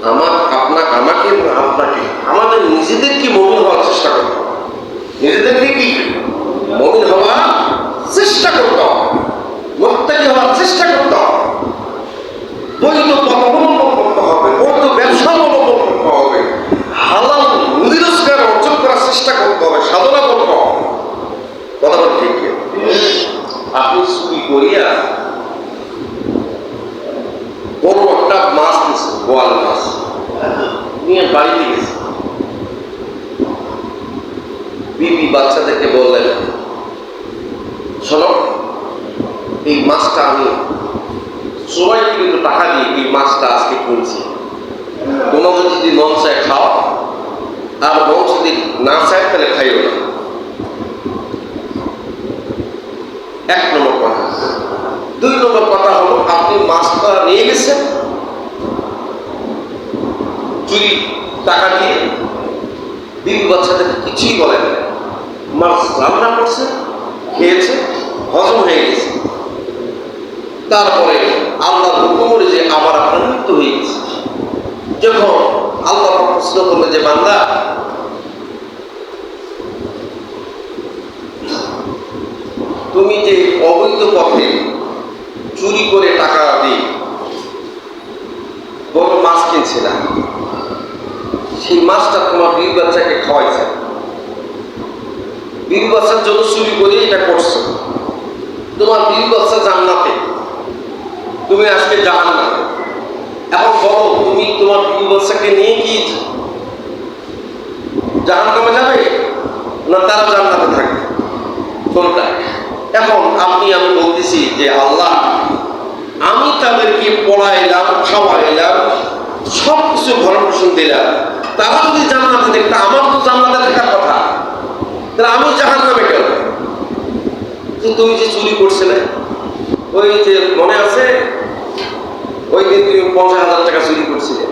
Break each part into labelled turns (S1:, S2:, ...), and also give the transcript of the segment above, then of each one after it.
S1: আমাকে আপনাকে আমাদের নিজেদেরকে মুমিন হওয়ার চেষ্টা করতে হবে। নিজেদেরকে কি মুমিন হওয়ার চেষ্টা করতে হবে, মুত্তাকি হওয়ার চেষ্টা করতে হবে, বৈধ পথ অবলম্বন করতে হবে, বৈধ ব্যবসা অবলম্বন করতে হবে, হালাল রুজি রোজগার অর্জন করার চেষ্টা করতে হবে, সাধনা করতে হবে। কথা বল ঠিক? আপনি চুরি করিয়া বড় একটা মাছ নিচ্ছে, বোয়াল মাছ নিয়ে বাড়িতে গেছে, বিবি বাচ্চাদেরকে বললেন, শোনো, এই মাছটা আমি সবাইকে কিন্তু টাকা দিয়ে এই মাছটা আজকে কিনছি, তোমাদের যদি মন চায় খাও, আর মন যদি না চায় তাহলে খাইও না। এক নম্বর কথা। দুই নম্বর কথা হলো, আপনি মাছটা নিয়ে গেছেন চুরি টাকা দিয়ে, বিবি বাচ্চাদেরকে কিছুই বলেন না, মাছ রান্না করছে, খেয়েছে, হজম হয়ে গেছে, তারপরে আল্লাহর হুকুম অনুযায়ী আমার আপনার মৃত্যু হয়ে গেছে। যখন আল্লাহ প্রশ্ন করবে যে বান্দা, তুমি যে অবৈধ পথে চুরি করে টাকা দিয়ে বড় মাছ কিনছিলে, সেই মাছটা তোমার বিবি বাচ্চাকে খাওয়াইছে, বিবি বাচ্চার জন্য চুরি করে এটা করছো, তোমার বিবি বাচ্চা জান্নাতে, তুমি আজকে জাহান্নামে। এখন বলো, তুমি তোমার বিবি বাচ্চাকে নিয়ে কি জাহান্নামে যাবে না তারা জান্নাতে থাকবে? কোনটা? এখন আমি বলতেছি যে আল্লাহ, আমি তাদেরকে পড়াইলাম, খাওয়াইলাম, সব কিছু ভরণ পোষণ দিলাম, তারা যদি জান্নাতে দেখতো, আমার তো জান্নাতে থাকার কথা, তাহলে আমি জাহান্নামে কেন? তুমি যে চুরি করছিলে, ওই যে মনে আছে ওই দিন তুমি 50,000 টাকা চুরি করছিলে,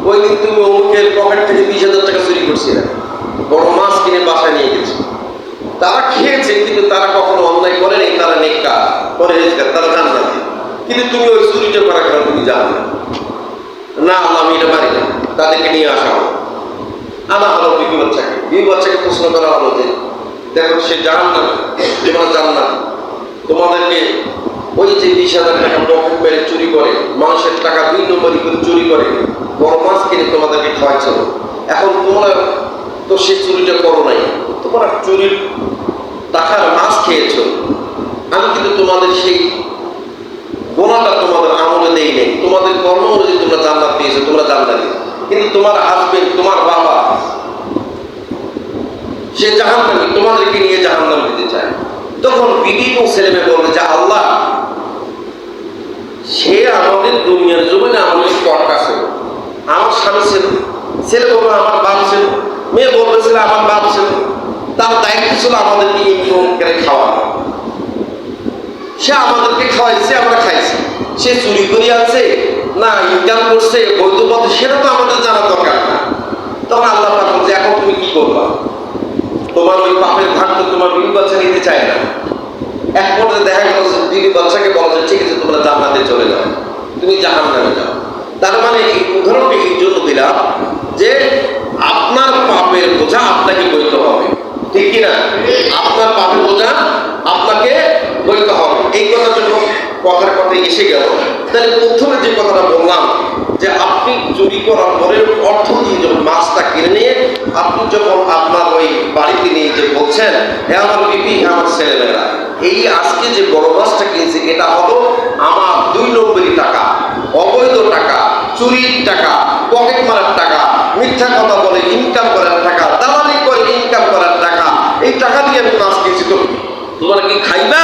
S1: ওই দিন তুমি অমুকের পকেট থেকে 20,000 টাকা চুরি করছিলে, বড় মাছ কিনে বাসায় নিয়ে গেছো, তারা খেয়েছে কিন্তু তারা কখনো অন্যায় করে নেই, তারা নেককার পরহেজগার, তারা জান্নাতি। কিন্তু তুমি ওই চুরিটা করা কেন? তুমি জানো না আল্লাহ আমি এটা পারি না, তাদেরকে নিয়ে আসা হলো, আনা হলো বিবি বাচ্চাকে প্রশ্ন করা হলো যে দেখো সে জাহান্নামে, তোমরা জান্নাত, তোমাদেরকে ওই যে 20,000 টাকা পকেট মেরে চুরি করে, মানুষের টাকা 2 নম্বরই করে চুরি করে, বড় মাছ কিনে তোমাদেরকে খাওয়াইছিল, এখন তোমরা তো সে চুরিটা করো নাই, তোমরা চুরির টাকার মাছ খেয়েছো, আমি কিন্তু তোমাদের সেই গোনাটা তোমাদের আমলে দেই নেই, তোমাদের কর্ম অনুযায়ী তোমরা জান্নাত পেয়েছো, তোমরা জান্নাতি। কিন্তু তোমার হাজবেন্ড, তোমার বাবা, সে জাহান্নামী, তোমাদেরকে নিয়ে জাহান্নাম দিতে চায়। তখন বিবি এবং ছেলেমেয়ে বলবে যে আল্লাহ, সে আমাদের দুনিয়ার জমিনে আমাদের কর্তা ছিল, আমার স্বামী ছিল, ছেলে বলবে আমার বাপ ছিল, মেয়ে বলতেছিল আমার বাপ ছিল, তার দায়িত্ব ছিল আমাদেরকে ইনকাম করে খাওয়ানো, সে আমাদেরকে খাওয়াইছে, আমরা খাইছি, সে চুরি করে আছে না ইনকাম করছে বৈধ পথে, সেটা তো আমাদের জানা দরকার না। তখন আল্লাহ পাক বলছে, এখন তুমি কি করবা? তোমার ওই পাপের ভাগ তো তোমার বিবি বাচ্চা নিতে চায় না। এক পর্যায়ে দেখা গেল বিবি বাচ্চাকে বলা যায় ঠিক আছে তোমরা জান্নাতে চলে যাও, তুমি জাহান্নামে যাও। তার মানে এই উদাহরণটা এই জন্য দিলাম যে আপনার পাপের বোঝা আপনাকে বইতে হবে, ঠিক কিনা? আপনার পাপের বোঝা আপনাকে বইতে হবে। এই কথার জন্য কথার কথা এসে গেল। তাহলে প্রথমে যে কথাটা বললাম যে আপনি চুরি করার পরে অর্থ দিয়ে যখন মাছটা কিনে নিয়ে আপনি যখন আপনার ওই বাড়িতে নিয়ে যে বলছেন, হ্যাঁ আমার বিবি, হ্যাঁ আমার ছেলেমেয়েরা, এই আজকে যে বড় মাছটা কিনছি এটা হলো আমার 2 নম্বরই টাকা, অবৈধ টাকা, চুরির টাকা, পকেট মারার টাকা, মিথ্যা কথা বলে ইনকাম করার টাকা, দালালি করে ইনকাম করার টাকা, এই টাকা দিয়ে আমি মাছ কিনছি। তো তোমরা কি খাইবা?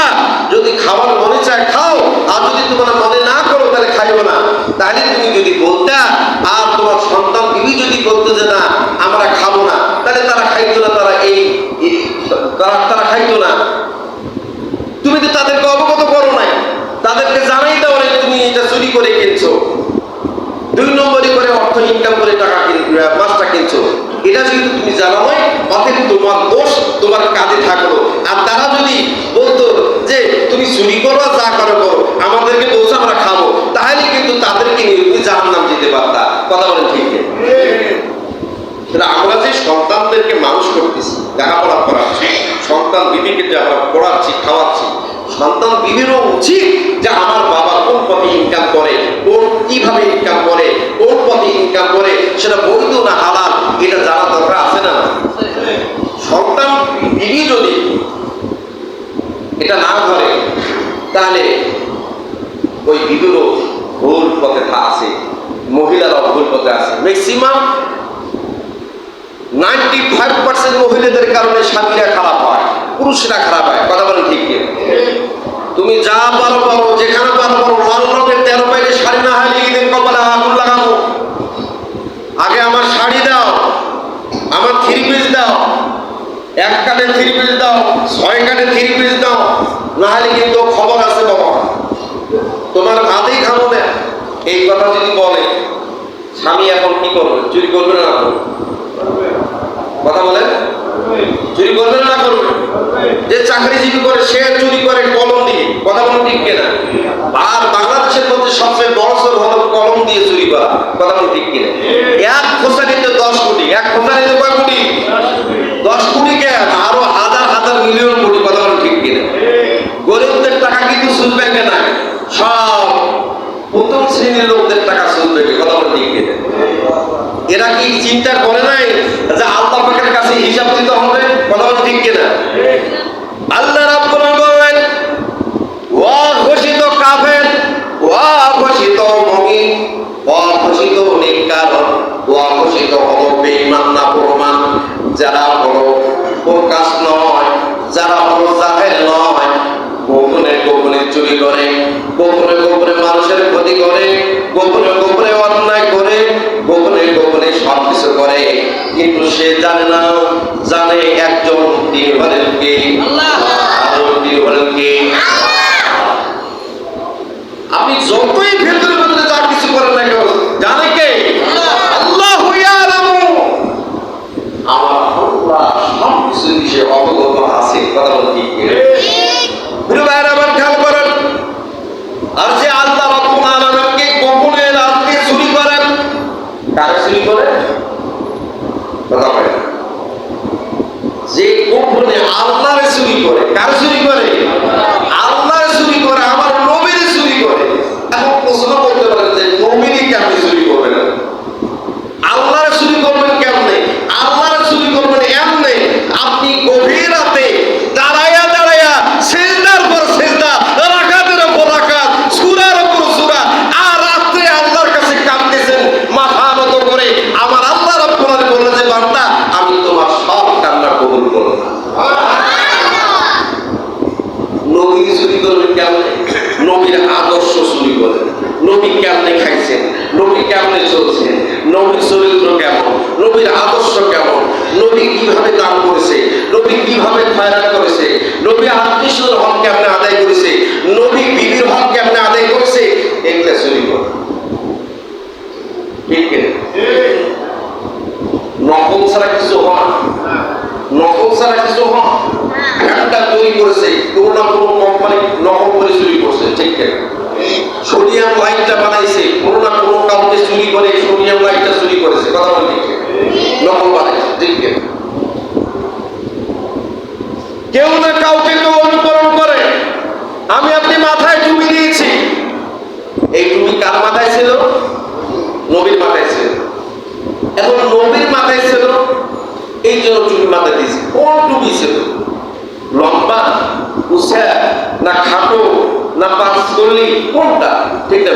S1: যদি খাবার মনে চায় খাও, আর যদি তোমরা মনে না করো তাহলে খাইও না। তাহলে তুমি যদি বলতা, আর তোমার সন্তান বিবি যদি বলতো যে না আমরা খাবো না, তাহলে তারা খাইতো না, তারা খাইতো না। তুমি তো তাদেরকে অবগত করো নাই, তাদেরকে জানাই দাও নাই তুমি এটা চুরি করে কিনছো, 2 নম্বরই করে অর্থ ইনকাম করে টাকা মাছটা কিনছো, এটা যেহেতু তুমি জানো নাই, অতএব তোমার দোষ তোমার কাঁধে থাকলো। আর তারা যদি বলতো যে তুমি চুরি করো যা করো আমাদেরকে বলছো আমরা খাবো, তাহলে কিন্তু তাদেরকে নিয়ে তুমি জাহান্নাম যেতে পারতা। কথা সেটা বৈধ না হালাল এটা জানা দরকার আছে না? সন্তান বিবি যদি এটা না করে তাহলে ওই বিবিরও ভুল পথে আছে, মহিলারা ভুল পথে আছে। ম্যাক্সিমাম 95% মহিলাদের কারণে স্বামীরা খারাপ হয়, পুরুষরা খারাপ হয়। কথা বলেন ঠিক কি? তুমি যা পারো পারো, যেখানে পারো পারো, লাল রঙের 13 পাইলে শাড়ি না হয় ঈদের কপালে আগুন লাগাবো। আগে আমার শাড়ি দাও, আমার 3 পিস দাও, 1 কাটে 3 পিস দাও, 6 কাটে 3 পিস দাও, না হলে কিন্তু খবর আছে বাবা, তোমার ভাতেই খাবো না। এই কথা যদি বলে স্বামী এখন কি করবে? চুরি করবে না করবে? কথা বলেন, চুরি করবে না করবে? যে চাকরিজীবী করে সে চুরি করে কলম দিয়ে। কথা বলেন ঠিক কিনা? আর বাংলাদেশের মধ্যে সবচেয়ে বড় চোর হলো কলম দিয়ে চুরি করা। কথা বলেন ঠিক কিনা? এক খোঁচা নিতে 10 কোটি, এক খোঁচা নিতে কয় কোটি? 10 কোটি কেন, আরো হাজার হাজার মিলিয়ন কোটি। কথা বলেন ঠিক কিনা? গরিবদের টাকা কিন্তু সুদ ব্যাংকে নাই, সব প্রথম শ্রেণীর লোকদের টাকা সুদ ব্যাংকে। কথা বলেন ঠিক কিনা? এরা কি চিন্তা করে নাই যে আল্লাহ পাকের কাছে হিসাব দিতে হবে? কথা বলেন ঠিক কিনা? আল্লাহ রাব্বুল আলামিন বলেন, ওয়া ঘোষিত কাফের, ওয়া ঘোষিত মুমিন, ওয়া ঘোষিত নেককার, ওয়া ঘোষিত হলো বেঈমান না প্রমাণ। যারা হলো প্রকাশ নয়, যারা হলো জাহেল নয়, গোপনে গোপনে চুরি করে, গোপনে গোপনে মানুষের ক্ষতি করে, গোপনে গোপনে অন্যায় করে, গোপনে গোপনে সবকিছু করে, কিন্তু সে জানে না, জানে একজন, তিনি হলেন কে? আল্লাহ। তিনি হলেন কে? আপনি যতই ভেতরে ভেতরে যা কিছু করেন না কেন, জানে কে? আল্লাহু ইয়ালামু। আমার আল্লাহ সবকিছু বিষয়ে অবগত আছে। কথা বলেন ঠিক কি? প্রিয় ভাইরা আমার খেয়াল করেন, আর যে আল্লাহ রাব্বুল আলামিনকে গোপনে রাতে চুরি করেন, কারা চুরি করে? কথা বলেন, যে গোপনে আল্লাহরে চুরি করে, কারা চুরি করে? আল্লাহরে চুরি করে, আমার নবীরে চুরি করে। এখন প্রশ্ন করতে পারেন যে নবীরে কেমনে চুরি করবেন? আল্লাহরে চুরি করবেন কেমনে? আল্লাহরে চুরি করবেন এমনে, আপনি গভীর রাতে দাঁড়াইয়া দাঁড়াইয়া সিজদার পর সিজদা, রাকাতের উপর রাকাত, সূরার উপর সূরা, আর রাতে আল্লাহর কাছে কাঁদতেছেন মাথা নত করে। আমার আল্লাহ রাব্বুল আলামিন বললেন যে বান্দা, আমি তোমার সব কান্না কবুল করব। নবী চুরি করবেন কেমনে? নবীর আদর্শ চুরি করেন। নবী কেমনে খাইছেন, নবী কেমনে চলছেন, নবীর চরিত্র কেমন, নবীর আদর্শ কেমন, নবী কিভাবে দান করেছে, নবী কিভাবে খয়রাত করেছে, নবী আত্মীয়র হক কেমনে আদায় করেছে, নবী বিবির হক কেমনে আদায় করেছে, এগুলা চুরি করে। ঠিক কিনা? নকল ছাড়া কিছু হয়, নকল ছাড়া কিছু হয়। একটা তৈরি করেছে, কোনো না কোনো কোম্পানি নকল করে চুরি করছে। ঠিক কিনা? সোডিয়াম লাইটটা বানাইছে, কোনো না কোনো কাউকে চুরি করে সোডিয়াম লাইটটা চুরি করেছে। কথা বলেন ঠিক কিনা? নকল বানাইছে। ঠিক কিনা? কেউ না কাউকে কেউ অনুকরণ করে। আমি আপনি মাথায় টুপি দিয়েছি, এই টুপি কার মাথায় ছিল? নবীর মাথায় ছিল। এখন নবীর মাথায় ছিল, এই জন্য টুপি মাথায় দিয়েছি। কোন টুপি ছিল? লম্বা, উঁচা, না খাটো, না পাঁচকলি, কোনটা? ঠিক না?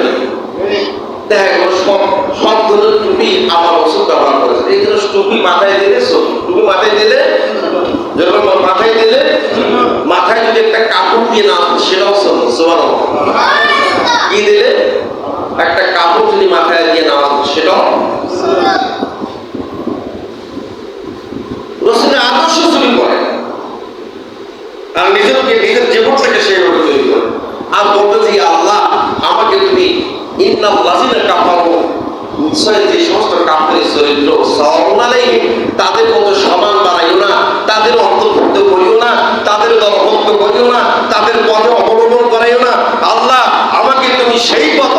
S1: দেখা গেল সব সব ধরনের টুপি আমার ওষুধ ব্যবহার করেছে। এই জন্য টুপি মাথায় দিলে, টুপি মাথায় দিলে, যখন মাথায় দিলে, মাথায় যদি একটা কাপড় দিয়ে না সেটাও সুবহানাল্লাহ। কি দিলে? একটা কাপড় যদি মাথায় দিয়ে না সেটাও। রসুলের আদর্শ চুরি করে, আর নিজেকে নিজের জীবনটাকে সেইভাবে তৈরি করে। আর বলতে যে আল্লাহ আমাকে তুমি ইন্নাল্লাযিনা কাফারু, নিশ্চয় যে সমস্ত কাফের চরিত্র সাওয়ালাই, তাদের মতো সমান বানাইও না, তাদের অন্তর্ভুক্ত করিও না, তাদের দলভুক্ত করিও না, তাদের পথে অবলম্বন করাইও না। আল্লাহ আমাকে তুমি সেই পথ